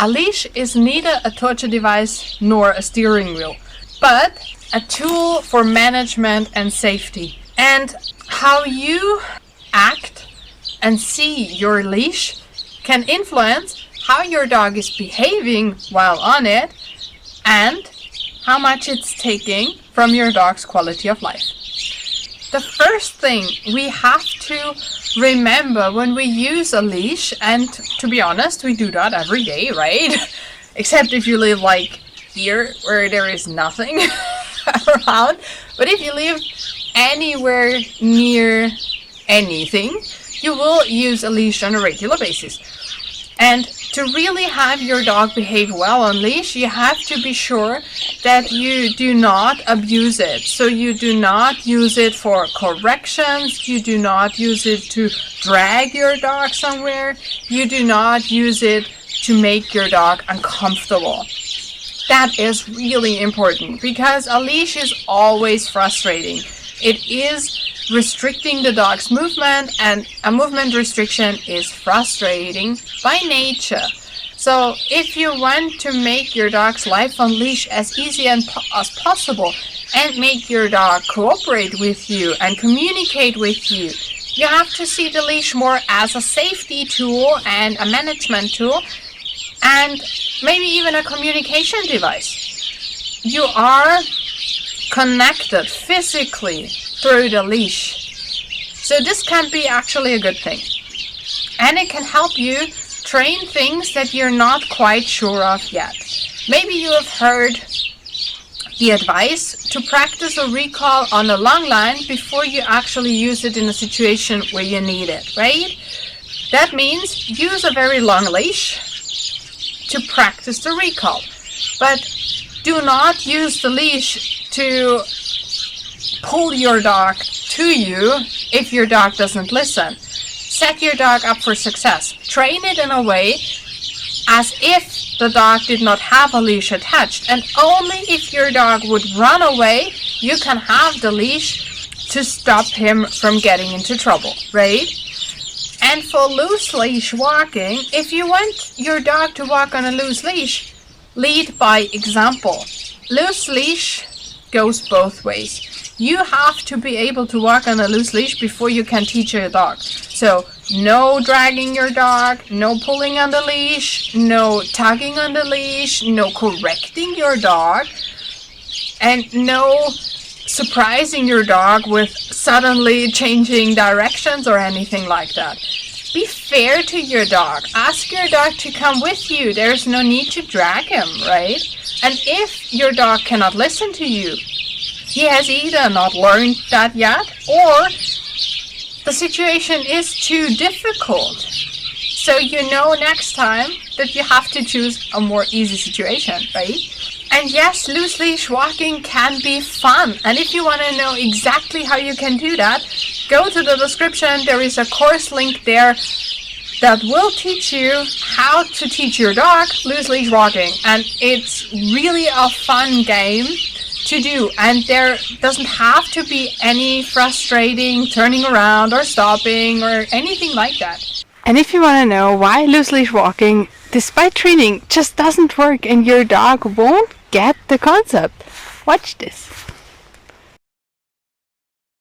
A leash is neither a torture device nor a steering wheel, but a tool for management and safety. And how you act and see your leash can influence how your dog is behaving while on it and how much it's taking from your dog's quality of life. The first thing we have to remember when we use a leash, and to be honest, we do that every day, right? Except if you live like here where there is nothing around. But if you live anywhere near anything, you will use a leash on a regular basis. And to really have your dog behave well on leash, you have to be sure that you do not abuse it. So you do not use it for corrections, you do not use it to drag your dog somewhere, you do not use it to make your dog uncomfortable. That is really important because a leash is always frustrating. It is restricting the dog's movement, and a movement restriction is frustrating by nature. So if you want to make your dog's life on leash as easy as possible and make your dog cooperate with you and communicate with you, you have to see the leash more as a safety tool and a management tool and maybe even a communication device. You are connected physically through the leash. So this can be actually a good thing. And it can help you train things that you're not quite sure of yet. Maybe you have heard the advice to practice a recall on a long line before you actually use it in a situation where you need it, right? That means use a very long leash to practice the recall. But do not use the leash to pull your dog to you if your dog doesn't listen. Set your dog up for success. Train it in a way as if the dog did not have a leash attached, and only if your dog would run away, you can have the leash to stop him from getting into trouble, right? And for loose leash walking, if you want your dog to walk on a loose leash, lead by example. Loose leash goes both ways. You have to be able to walk on a loose leash before you can teach your dog. So no dragging your dog, no pulling on the leash, no tugging on the leash, no correcting your dog, and no surprising your dog with suddenly changing directions or anything like that. Be fair to your dog. Ask your dog to come with you. There's no need to drag him, right? And if your dog cannot listen to you, he has either not learned that yet, or the situation is too difficult. So you know next time that you have to choose a more easy situation, right? And yes, loose leash walking can be fun. And if you want to know exactly how you can do that, go to the description. There is a course link there that will teach you how to teach your dog loose leash walking. And it's really a fun game to do, and there doesn't have to be any frustrating turning around or stopping or anything like that. And if you want to know why loose leash walking, despite training, just doesn't work and your dog won't get the concept, watch this.